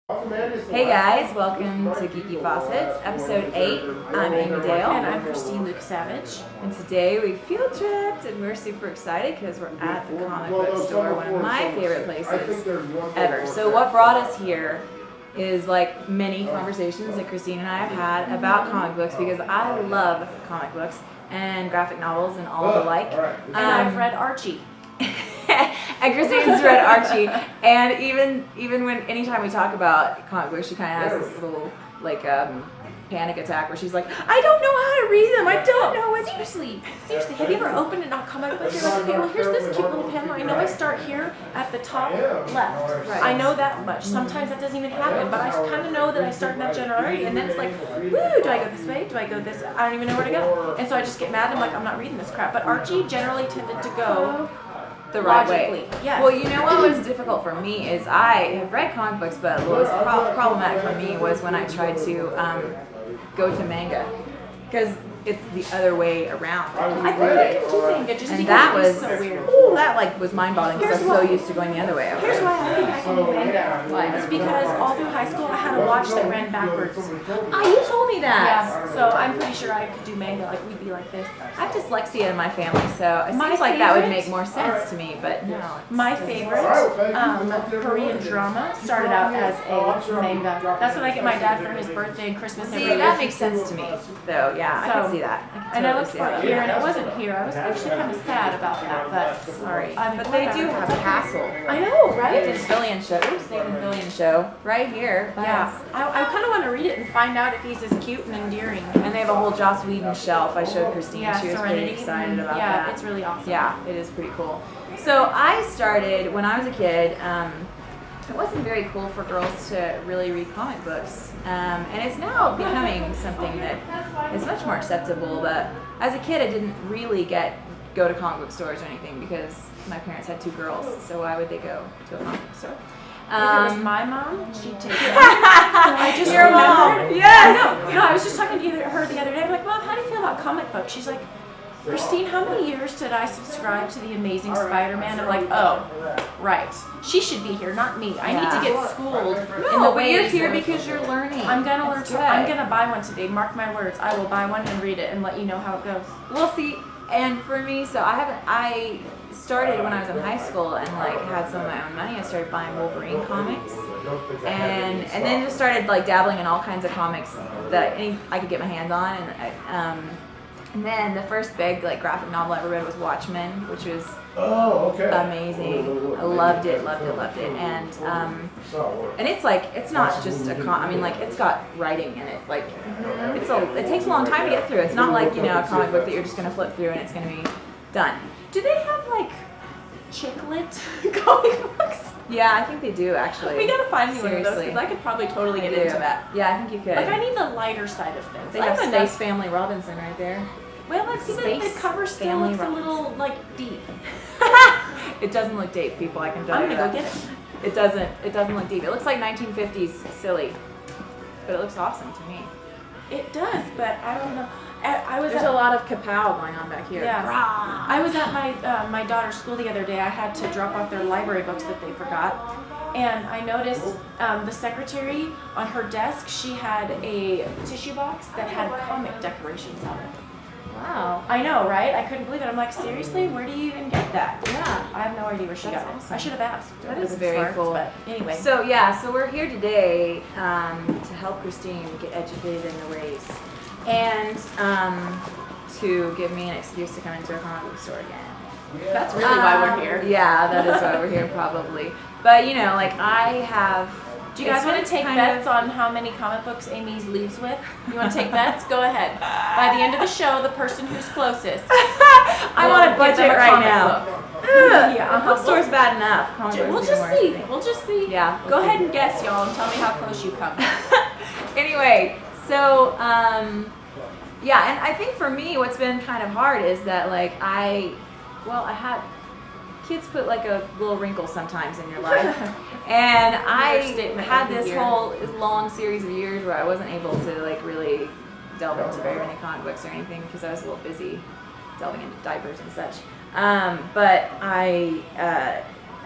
Hey guys, welcome to Geeky Faucets, episode 8. I'm Amy Dale. And I'm Christine Luke Savage. And today we field tripped and we're super excited because we're at the comic book store, one of my favorite places ever. So what brought us here is like many conversations that Christine and I have had about comic books because I love comic books and graphic novels and all the like. And I've read Archie. And Christine's read Archie, and even when anytime we talk about comic books, she kind of has this little like panic attack where she's like, I don't know how to read them. I don't know what. Seriously, have you ever opened a comic book? You're like, okay, well here's this cute little panel. I know I start here at the top left. Right. I know that much. Sometimes that doesn't even happen, but I kind of know that I start in that general area, and then it's like, woo, do I go this way? Do I go this? I don't even know where to go. And so I just get mad and I'm like, I'm not reading this crap. But Archie generally tended to go the right logically. way. Yes. Well, you know what was difficult for me is I have read comic books, but what was problematic for me was when I tried to go to manga, because it's the other way around. I think I can do manga just and because that it was so weird. Ooh, that like was mind-boggling because I'm so used to going the other way. Here's why I think I can do manga. Why? It's because all through high school I had a watch that ran backwards. Oh, you told me that. Yeah, so I'm pretty sure I could do manga, like we'd be like this. I have dyslexia in my family, so it My seems like that would favorite- make more sense to me, but no. My favorite Korean drama started out as a manga. That's what I get my dad for his birthday and Christmas every See, year. that makes sense to me, though. Yeah, I can So- see that. And I looked see for that. it here, and it wasn't here. I was actually kind of sad about that, but Sorry, I'm but they do have Castle. I know, right? Nathan Fillion show. Oops, Nathan Fillion show right here. Yeah, I kind of want to read it and find out if he's as cute and endearing. And they have a whole Joss Whedon shelf. I showed Christine. Yeah, She was Serenity. pretty excited about yeah, that. it's really awesome. Yeah, it is pretty cool. So I started when I was a kid. It wasn't very cool for girls to really read comic books, and it's now becoming something that is much more acceptable. But as a kid, I didn't really go to comic book stores or anything because my parents had 2 girls. So why would they go to a comic book store? If it was my mom, she'd take it. I just Your mom, remembered. yes. No, I was just talking to her the other day. I'm like, Mom, how do you feel about comic books? She's like, Christine, how many years did I subscribe to The Amazing Spider-Man? I'm like, oh, right. She should be here, not me. I need to get schooled in the No, but ways. you're here because you're learning. I'm gonna learn. That's good. I'm gonna buy one today. Mark my words. I will buy one and read it and let you know how it goes. Well, see, and for me, so I started when I was in high school and like had some of my own money. I started buying Wolverine comics, and then just started like dabbling in all kinds of comics that I could get my hands on. And then the first big like graphic novel I ever read was Watchmen, which was amazing. I loved it, and it's like it's not just I mean like it's got writing in it. Like it takes a long time to get through. It's not like a comic book that you're just gonna flip through and it's gonna be done. Do they have like chick-lit comic books? Yeah, I think they do actually. We gotta find me one of those Seriously. because I could probably totally get They do. into that. Yeah, I think you could. Like I need the lighter side of things. They I have have Space enough. Family Robinson right there. Well, let's see if the Space cover still Family looks a Robinson. little like deep. It doesn't look deep, people. I can tell I'm you gonna go that. get it. It doesn't look deep. It looks like 1950s silly, but it looks awesome to me. It does, but I don't know. I was There's at, a lot of kapow going on back here. Yeah. I was at my daughter's school the other day. I had to drop off their library books that they forgot. And I noticed the secretary on her desk, she had a tissue box that had comic decorations on it. Wow. I know, right? I couldn't believe it. I'm like, seriously? Where do you even get that? Yeah. I have no idea where she That's got it. awesome. I should have asked. That I is wasn't very smart, cool. But anyway. So we're here today to help Christine get educated in the ways, and to give me an excuse to come into a comic book store again. That's really why we're here. Yeah, that is why we're here probably. But like I have. Do you guys want to take bets on how many comic books Amy leaves with? You want to take bets? Go ahead. By the end of the show, the person who's closest. I'm on a give budget them a right comic now. book. Yeah, bookstore's bad enough. Comic We'll books just even worse, see. I think. We'll just see. Yeah, we'll Go see. ahead and guess, y'all, and tell me how close you come. Anyway, so yeah, and I think for me, what's been kind of hard is that like I had kids put like a little wrinkle sometimes in your life, and I Understatement had of the this year. whole long series of years where I wasn't able to like really delve into very many comic books or anything because I was a little busy delving into diapers and such. But I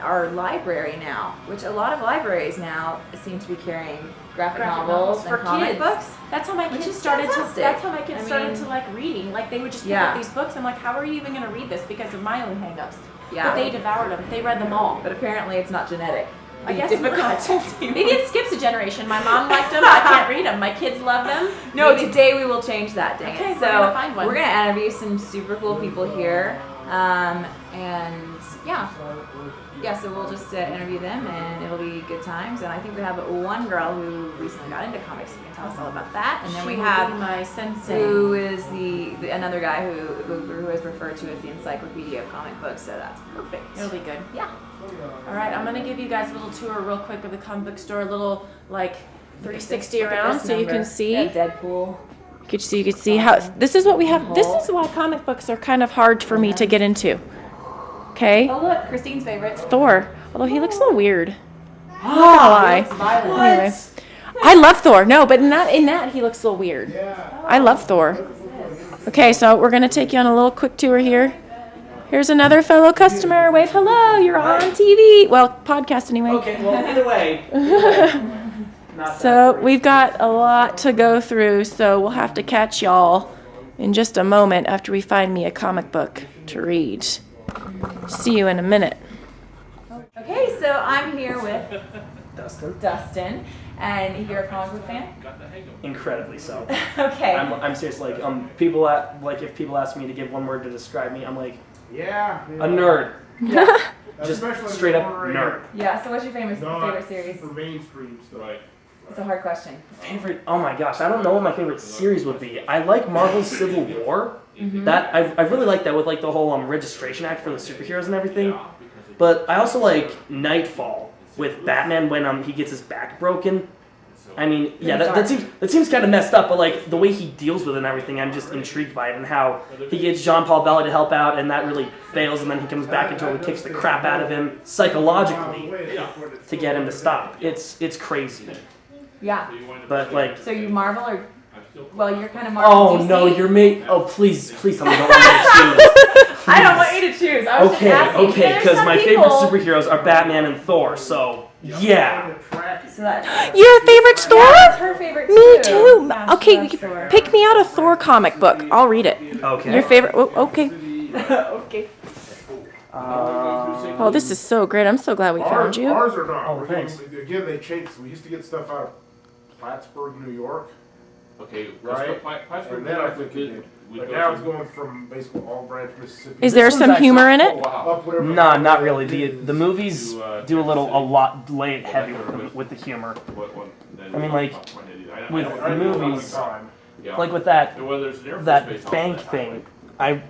our library now, which a lot of libraries now seem to be carrying graphic novels for and comic kids. books. That's how my Which kids is started fantastic. to. That's how my kids I started mean- to like reading. Like they would just pick Yeah. up these books. I'm like, how are you even going to read this? Because of my own hangups. Yeah. But they devoured them. They read them all. But apparently it's not genetic. I guess difficult. maybe it skips a generation. My mom liked them. I can't read them. My kids love them. No, Maybe- today we will change that, dang Okay, it. we're So gonna find one. we're gonna interview some super cool people here, and so we'll just interview them, and it'll be good times. And I think we have one girl who recently got into comics who can tell us all about that, and then we She will have be my sensei. who is the another guy who is referred to as the encyclopedia of comic books. So that's perfect. It'll be good. Yeah. All right, I'm gonna give you guys a little tour real quick of the comic book store, a little like 360 Look at around, this so you can number. see. Yeah, Deadpool. You could see how this is what we have. This is why comic books are kind of hard for me to get into. Okay, Oh look, Christine's favorite. Thor. Although he looks a little weird. Oh, Why? violent. Anyway, I love Thor. No, but not in that he looks a little weird. I love Thor. Okay, so we're gonna take you on a little quick tour here. Here's another fellow customer. Wave hello. You're on TV. Well, podcast anyway. Okay, well, either way. Not So that we've got a lot to go through, so we'll have to catch y'all in just a moment after we find me a comic book to read. See you in a minute. Okay, so I'm here with Dustin. Dustin, and you're a comic book fan? Incredibly so. Okay. I'm serious. Like if people ask me to give one word to describe me, I'm like Yeah. a nerd. Yeah. Just Especially straight up the nerd. Yeah, so what's your favorite Not series? for mainstream stuff. Right. It's a hard question. Favorite? Oh my gosh, I don't know what my favorite series would be. I like Marvel's Civil War. Mm-hmm. That I really like that with like the whole Registration Act for the superheroes and everything. But I also like Nightfall with Batman when he gets his back broken. I mean, yeah, that seems kind of messed up, but like the way he deals with it and everything, I'm just intrigued by it, and how he gets Jean-Paul Valley to help out, and that really fails, and then he comes back and totally kicks the crap out of him psychologically to get him to stop. It's crazy, Yeah. but like. So you Marvel or? Well, you're kind of Marvel. Oh DC. no, you're me. Oh please tell me you don't want me to choose. I don't want you to choose. I was just asking. Okay, There's because some my people- favorite superheroes are Batman and Thor, so yeah. So that. Your favorite Thor? Yeah, that's her favorite Me too. Yeah, she Okay, loves Thor. pick me out a Thor comic book. I'll read it. Okay. Your favorite? Oh, okay. Okay. Oh, this is so great. I'm so glad we found you. Ours are not. Oh, We're thanks. getting- Again, they changed. We used to get stuff out of Plattsburgh, New York, Okay, right? Plattsburgh, And then I think we but now it's going from basically all branch Mississippi. Is there This one's some actually- humor in Oh, it? wow. Up whatever. Nah, not really. The movies do a lot lay it heavy with the humor. I mean, like, with the movies, like with that bank thing.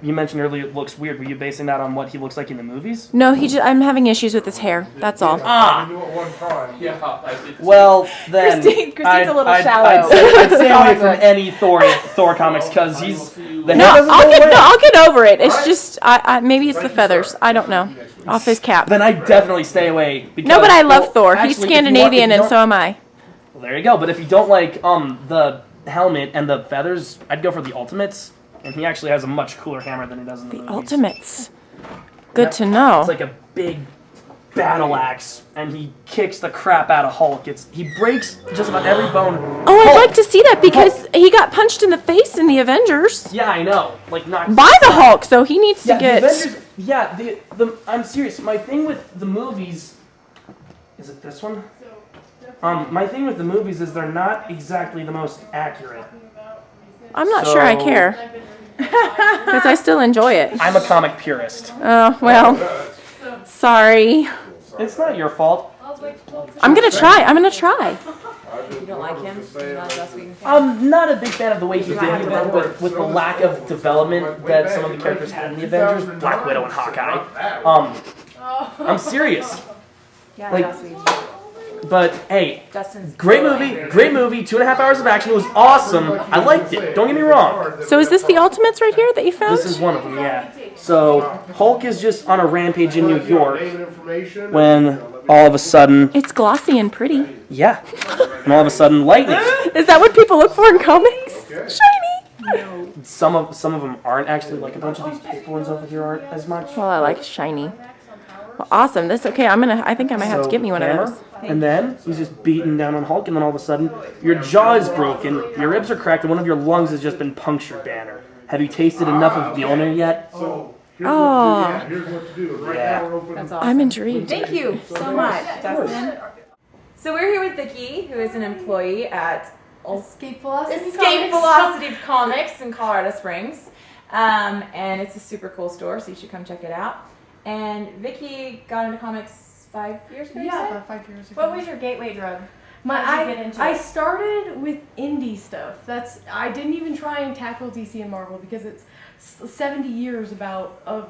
You mentioned earlier it looks weird. Were you basing that on what he looks like in the movies? No, I'm having issues with his hair. That's all. Ah. We knew at one time. Well, then Christine's a little I'd shallow. stay away from any Thor comics because he's the hair No, doesn't go away. I'll get over it. It's just, maybe it's the feathers. I don't know. Off his cap. Then I definitely stay away. Because, No, but I love well, Thor. actually, He's if you want- Scandinavian, if you and so am I. Well, there you go. But if you don't like the helmet and the feathers, I'd go for the Ultimates. And he actually has a much cooler hammer than he does in the movies. Ultimates. Good Yep. to know. It's like a big battle axe, and he kicks the crap out of Hulk. He breaks just about every bone. Oh, I'd Hulk- like to see that because he got punched in the face in the Avengers Yeah, I know. Like not by the Hulk, so he needs to Yeah, get. the Avengers. Yeah, I'm serious. My thing with the movies, is it this one? My thing with the movies is they're not exactly the most accurate. I'm not sure I So- care because I still enjoy it. I'm a comic purist. Oh well, sorry. It's not your fault. I'm gonna try. You don't like him? You're not Joss Whedon fan? I'm not a big fan of the way he did it with the lack of development that some of the characters had in the Avengers, Black Widow and Hawkeye. I'm serious. Yeah, like- Joss Whedon. But hey, Justin's great movie, 2.5 hours of action. It was awesome. I liked it. Don't get me wrong. So is this the Ultimates right here that you found? This is one of them, yeah. So Hulk is just on a rampage in New York when all of a sudden, It's glossy and pretty. yeah, and all of a sudden lightning. Is that what people look for in comics? Shiny. Some of them aren't actually, like a bunch of these paper ones over here aren't as much. Well, I like shiny. Well, awesome. This okay. I think I might have to get me one hammer, of those. and then he's just beating down on Hulk, and then all of a sudden, your jaw is broken, your ribs are cracked, and one of your lungs has just been punctured, Banner. Have you tasted enough of Mjolnir yet? So Oh. here's what to do. Right Yeah. now we're opening. That's awesome. I'm intrigued. Thank you so much, Dustin. So we're here with Vicki, who is an employee at Escape Velocity Escape Velocity Comics in Colorado Springs. And it's a super cool store, so you should come check it out. And Vicki got into comics 5 years ago, you Yeah, said? about 5 years ago. What was your gateway drug? How did you get into I it? started with indie stuff. I didn't even try and tackle DC and Marvel because it's 70 years of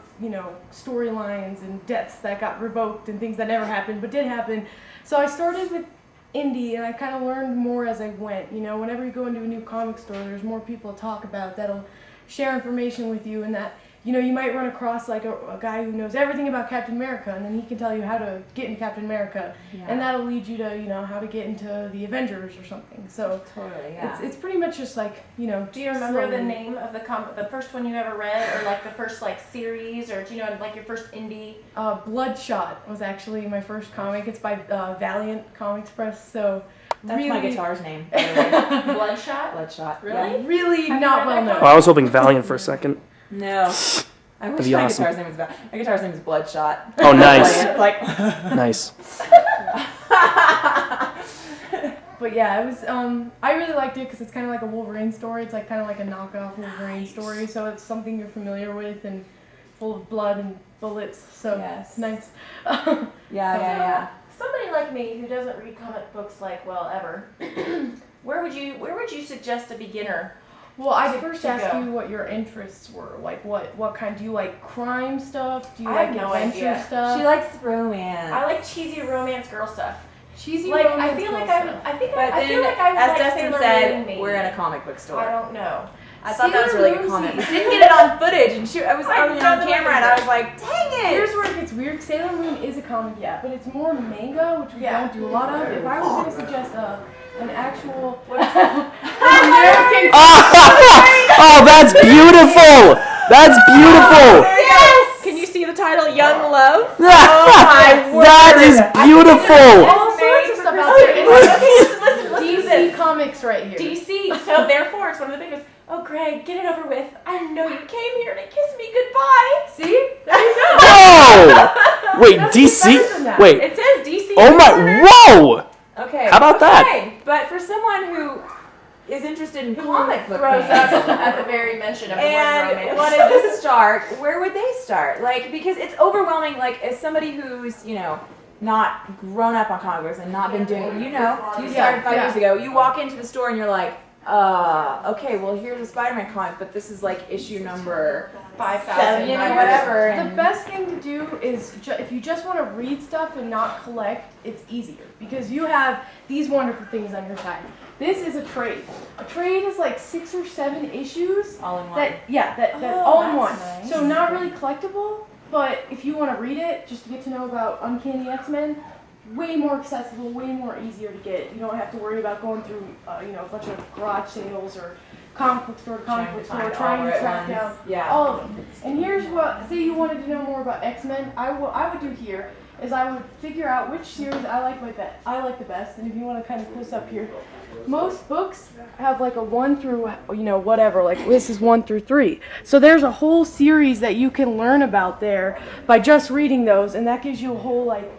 storylines and deaths that got revoked and things that never happened but did happen. So I started with indie and I kind of learned more as I went. Whenever you go into a new comic store, there's more people to talk about that'll share information with you, and that you might run across like a guy who knows everything about Captain America, and then he can tell you how to get into Captain America, and that'll lead you to how to get into the Avengers or something. So Totally, yeah. it's pretty much just like Do you remember the slowly. name of the first one you ever read, or like the first like series, or do you know like your first indie? Bloodshot was actually my first comic. It's by Valiant Comics Press. So That's really, my guitar's name, by the way. Bloodshot. Bloodshot. Really? Yeah. really Have you not read well that known. Oh, I was hoping Valiant for a second. No. I wish be Oh, my awesome. guitar's name was my guitar's name is Bloodshot. Oh, nice. It's like Nice. But yeah, it was. I really liked it because it's kind of like a Wolverine story. It's like kind of like a knockoff Wolverine story. So it's something you're familiar with and full of blood and bullets. So Yes. it's nice. yeah. Somebody like me who doesn't read comic books ever, where would you suggest a beginner? Well, I'd To- first to ask go. you what your interests were. Like what kind? Do you like crime stuff? Do you I like have no adventure idea. stuff? She likes romance. I like cheesy romance girl stuff. cheesy Like I romance feel like girl I'm. stuff. I think But I then, feel like I was as like Dustin Sailor Moon, said, maybe. we're in a comic book store. I don't know. I thought that was a Sailor really good Moon comment. We season- didn't get it on footage, and I was I on don't know camera, and I was like, dang it! Here's where it gets weird. Sailor Moon is a comic, yeah, but it's more manga, which we Yeah. don't do a lot of. If I was going to suggest an actual American. Oh, that's beautiful! That's beautiful! Yes! Can you see the title, Young Love? That is beautiful! all sorts of stuff out there. Listen to DC this. Comics right here. DC. So therefore, it's one of the biggest. Oh, Greg, get it over with. I know you came here to kiss me goodbye. See? There you go. Whoa! Wait, That's DC? better than that. Wait. It says DC. Oh my, whoa! Okay. How about that? Okay, but for someone who is interested in comic book Throws fans up at the very mention of the word and romance. wanted to start, where would they start? Like, because it's overwhelming. Like, as somebody who's not grown up on comic books and not been doing, you started 5 years ago. You walk into the store and you're like, okay, well here's a Spider-Man comic, but this is like issue number 5,000 or whatever. The And best thing to do is if you just want to read stuff and not collect, it's easier because you have these wonderful things on your side. This is a trade. A trade is like 6 or 7 issues. all in one. That Oh, all in that's one. nice. So not really collectible, but if you want to read it just to get to know about Uncanny XMen, way more accessible, way more easier to get. You don't have to worry about going through a bunch of garage sales or comic book store to comic book store trying to track down all of them. And here's what, say you wanted to know more about X-Men, I would do here is I would figure out which series I like the best, and if you want to kind of close up here, most books have like a 1 through whatever, like this is 1 through 3. So there's a whole series that you can learn about there by just reading those, and that gives you a whole like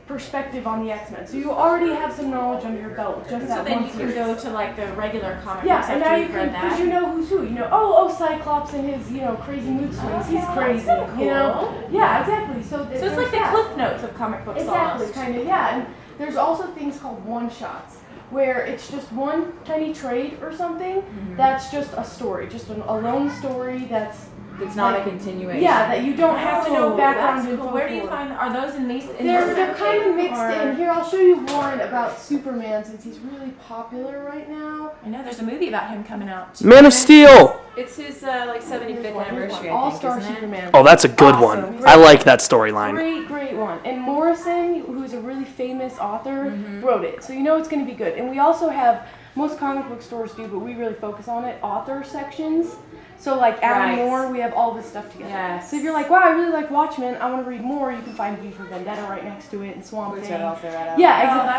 perspective on the X-Men. So you already have some knowledge under your belt with just So that then one you can series. go to like the regular comic Yeah, books and after now you you've can, read because that. you know who's who. Oh, Cyclops and his, crazy mood swings. He's crazy. that's kinda cool. Yeah, exactly. So, So it's like the Cliff Notes of comic books Exactly, almost. kind of, yeah. And there's also things called one-shots, where it's just one tiny trade or something that's just a story, just a lone story that's It's not a continuation. yeah, that you don't have to know Oh, background that's info cool. Where do you for. find, are those in these? They're kind of mixed in. Here, I'll show you one about Superman since he's really popular right now. I know there's a movie about him coming out. Man of Steel! It's his 75th anniversary, I All-Star think, isn't it? Superman. Oh, that's a good one. Awesome. I like that storyline. Great one. And Morrison, who's a really famous author, wrote it. So you know it's going to be good. And we also have most comic book stores do, but we really focus on it, author sections. So like Alan Moore, we have all this stuff together. Yes. So if you're like, wow, I really like Watchmen, I want to read more, you can find V for Vendetta right next to it and Swamp Thing. Yeah,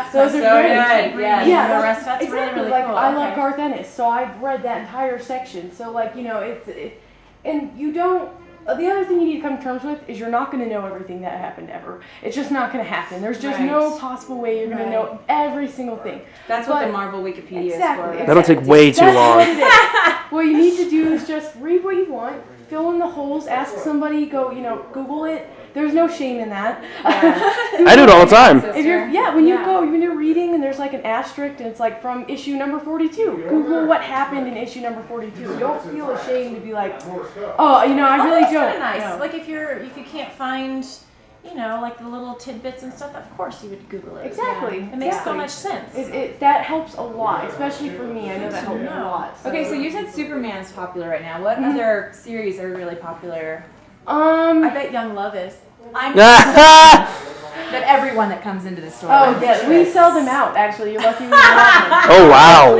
exactly. Those are great. good. Yes. Yeah, that's exactly. really, really like, cool. I love Garth Ennis, so I've read that entire section. So like, you know, and you don't. The other thing you need to come to terms with is you're not going to know everything that happened ever. It's just not going to happen. There's just no possible way you're going to know every single thing. That's what the Marvel Wikipedia is for. That'll take way too long. What it is. What you need to do is just read what you want, fill in the holes, ask somebody, go, you know, Google it. There's no shame in that. I do it all the time. If you're, when you're reading and there's like an asterisk and it's like from issue number 42, Google what happened in issue number 42. Don't feel ashamed to be like, oh, you know, I really that's don't. Kind of nice. No. Like if you can't find, you know, like the little tidbits and stuff, of course you would Google it. Exactly. It makes so much sense. That helps a lot, especially for me. I know that helped a lot. Okay, so you said Superman's popular right now. What other series are really popular? I bet Young Love is. But everyone that comes into the store. Oh, yeah, we sell them out, actually. You're lucky we have them. Oh, wow.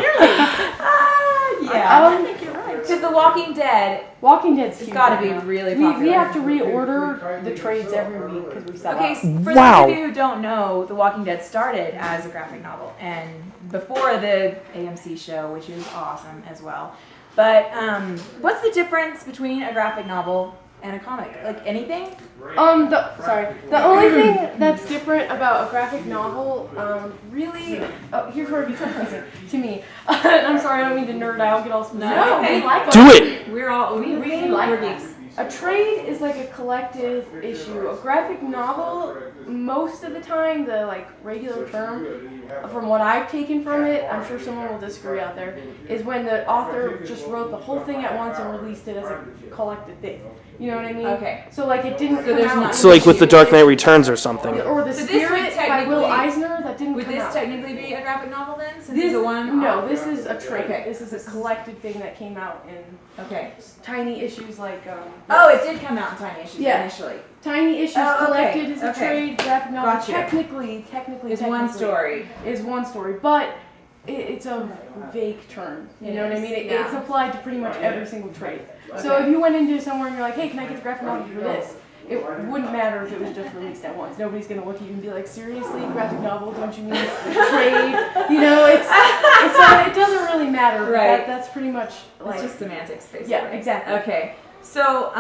Yeah. I think you're right. Because The Walking Dead. Walking Dead's huge. It's got to be really popular. We have to reorder the trades every week because we sell out. For those of you who don't know, The Walking Dead started as a graphic novel and before the AMC show, which is awesome as well. But what's the difference between a graphic novel and a comic? Like anything? The only thing that's different about a graphic novel, really, here's where it becomes confusing to me. I'm sorry, I don't mean to nerd out, get all specific. No, okay. We like Do it! We really like these. A trade is like a collective issue. A graphic novel, most of the time, the like regular term, from what I've taken from it, I'm sure someone will disagree out there, is when the author just wrote the whole thing at once and released it as a collected thing. You know what I mean? Okay. So like it didn't come out. So like with The Dark Knight Returns or something. Or The So this Spirit would by Will technically- Eisner, that didn't Would come this out. technically be a graphic novel then? Since This it's a one? No, this is a trade. Okay. This is a collected thing that came out in Okay. tiny issues like. Oh, it did come out in tiny issues Yeah. initially. Tiny issues Oh, okay. collected is a Okay. trade. Graphic novel Gotcha. technically It's one story. is one story, but it's a vague term. You know what I is, mean? yeah. It's applied to pretty much every single trade. So if you went into somewhere and you're like, hey, can I get the graphic novel for this? It wouldn't matter if it was just released at once. Nobody's gonna look at you and be like, seriously, graphic novel? Don't you mean trade? You know, it's not, it doesn't really matter. Right. That's pretty much like. It's just semantics, basically. Yeah, exactly. Okay. So,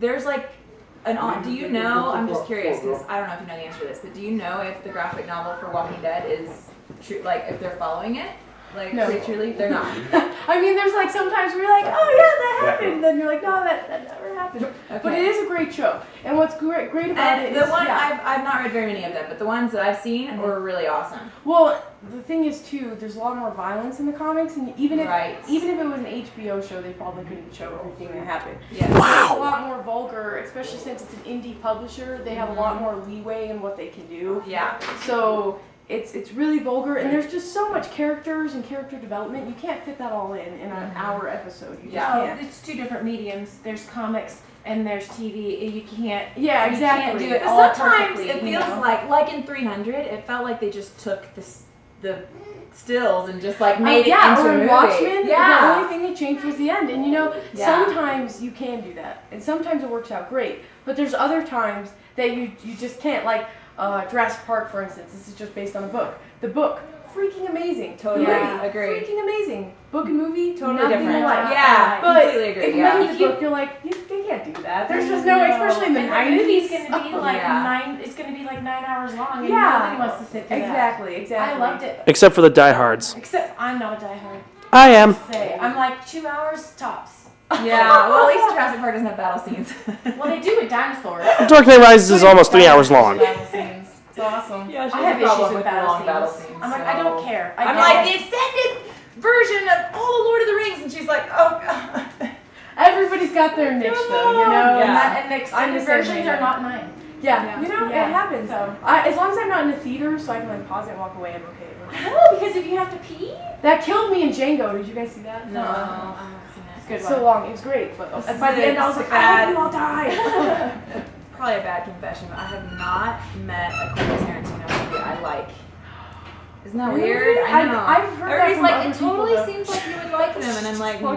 there's like do you know, I'm just curious because I don't know if you know the answer to this, but do you know if the graphic novel for Walking Dead is true, like if they're following it? Like, No. truly, they're not. I mean, there's like sometimes where you're like, oh yeah, that happened. Then you're like, no, that never happened. Okay. But it is a great show. And what's great about it And is, the one yeah. I've not read very many of them, but the ones that I've seen were really awesome. Well, the thing is too, there's a lot more violence in the comics, and even if Right. it was an HBO show, they probably couldn't show everything that happened. Yeah. It's a lot more vulgar, especially since it's an indie publisher. They have a lot more leeway in what they can do. Yeah. So it's really vulgar, and there's just so much characters and character development. You can't fit that all in an hour episode. You just Yeah. can't. It's two different mediums. There's comics and there's TV. You can't. Yeah, You exactly. can't do it But all sometimes perfectly, it you feels know? like in 300, it felt like they just took the stills and just like made it yeah, into or a in movie. Watchmen, the Yeah. only thing they changed was the end. And you know, Yeah. sometimes you can do that, and sometimes it works out great. But there's other times that you just can't. Like Jurassic Park, for instance. This is just based on a book. The book, freaking amazing. Totally. The Yeah, movie, agree. freaking amazing. Book and movie, Totally nothing different. alike. Yeah, But completely agree. if you Yeah. read the book, you're like, they can't do that. There's just no, especially in the and 90s. The movie's gonna be like Yeah. It's gonna be like 9 hours long, and Yeah. nobody wants to sit through Exactly. that. I loved it. Except for the diehards. Except I'm not a diehard. I am. Say I'm like 2 hours tops. Yeah, well, at least Jurassic Park doesn't have battle scenes. Well, they do with dinosaurs. Dark Knight Rises is almost 3 hours long. Battle scenes. It's awesome. Yeah, I have issues with long battle scenes. I'm like, I don't care. I'm like, the extended version of all the Lord of the Rings, and she's like, oh, God. Everybody's got their niche, though, you know. Yeah. And the I'm extended the same versions way. are not mine. Yeah, you know, Yeah. it happens. So- As long as I'm not in a theater, so I can like pause it and walk away, I'm okay. No, because if you have to pee. That killed me in Django. Did you guys see that? No, I haven't seen It's it. good. So long. It was great, but This by is the end I was like, I hope you all die. Probably a bad confession, but I have not met a Quentin Tarantino movie I like. Isn't that Really? weird? I know. I've heard that Everybody's from like, other it totally people, though. seems like you would like them, and I'm like, no.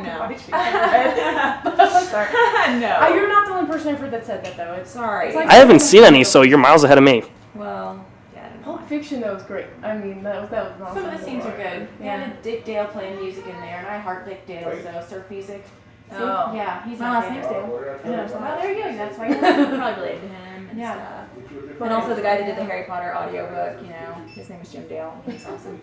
Sorry. You're not the only person I've heard that said that though. It's Sorry. It's like I haven't seen any, so you're miles ahead of me. Well, yeah, I don't know. Pulp Fiction though was great. I mean that was awesome. Some of the scenes are good. They Yeah. had Dick Dale playing music in there, and I heart Dick Dale, so surf music. Oh. Yeah, he's My my last name's favorite. Dale. I know, so, well, there you go. That's why you're Probably related to him and Yeah. stuff. And also the guy that did the Harry Potter audiobook, his name is Jim Dale. He's awesome.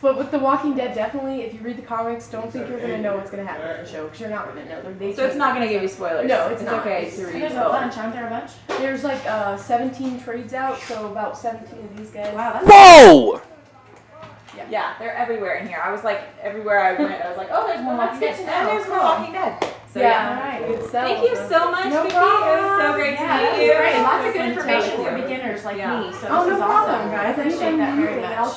But with The Walking Dead, definitely, if you read the comics, don't think you're gonna know what's gonna happen in the show because you're not gonna know. So it's not going to give you spoilers? No, it's not. Okay to read. There's a bunch, aren't there a bunch? There's like 17 trades out, so about 17 of these guys. Wow, that's Whoa! Yeah, they're everywhere in here. I was like, everywhere I went, I was like, oh, there's more Walking Dead. And there's more Walking Dead. So Yeah. Alright. Good Thank you so much, No Vicki. problem. It was so great Yeah, to that meet was you. great. Lots of good Thank information you. for beginners like Yeah. me, so Oh, this no is problem, awesome. guys. I appreciate that very much.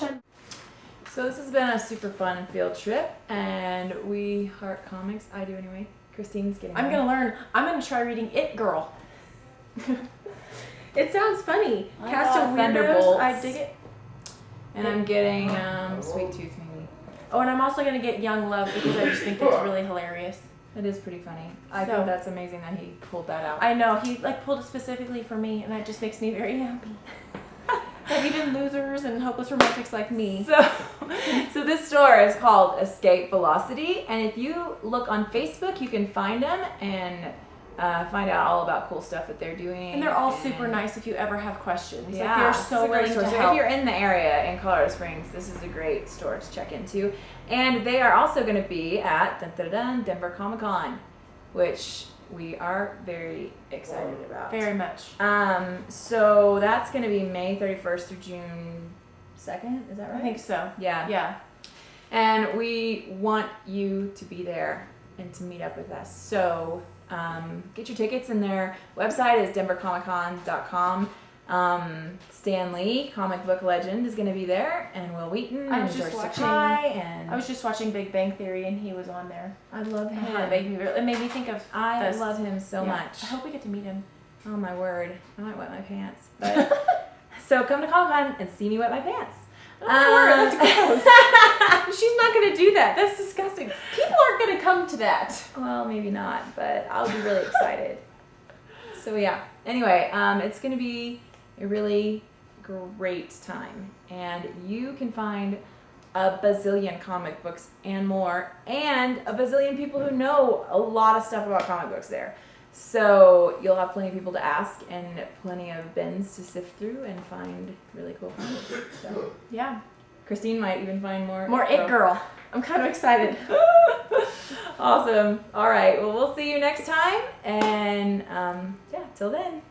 So this has been a super fun field trip, and we heart comics. I do anyway. Christine's getting I'm one. gonna learn. I'm gonna try reading It Girl. It sounds funny. I Cast got of Weirdos. Thunderbolts. I dig it. And I'm getting Sweet Tooth maybe. Oh, and I'm also gonna get Young Love because I just think that's really hilarious. It is pretty funny. I So- think that's amazing that he pulled that out. I know he pulled it specifically for me, and that just makes me very happy. That even losers and hopeless romantics like me. So this store is called Escape Velocity, and if you look on Facebook, you can find them and find out all about cool stuff that they're doing. And they're all super nice if you ever have questions. Yeah, Like they're it's so a great willing store. to So help. if you're in the area in Colorado Springs, this is a great store to check into. And they are also going to be at Denver Comic Con, which we are very excited about. Very much. So that's going to be May 31st through June 2nd. Is that right? I think so. Yeah. Yeah. And we want you to be there and to meet up with us. So get your tickets, and their website is denvercomiccon.com. Stan Lee, comic book legend, is going to be there, and Will Wheaton, I and was just George watching- Takei, and I was just watching Big Bang Theory, and he was on there. I love And him. it made me think of. I this. love him so Yeah. much. I hope we get to meet him. Oh my word, I might wet my pants. But so come to Comic Con and see me wet my pants. That's gross. She's not going to do that. That's disgusting. People aren't going to come to that. Well, maybe not, but I'll be really excited. So yeah. Anyway, it's going to be a really great time, and you can find a bazillion comic books and more, and a bazillion people who know a lot of stuff about comic books there. So you'll have plenty of people to ask and plenty of bins to sift through and find really cool comic books. So Yeah. Christine might even find more. More It Girl. I'm kind of excited. Awesome. All right. Well, we'll see you next time. And yeah, till then.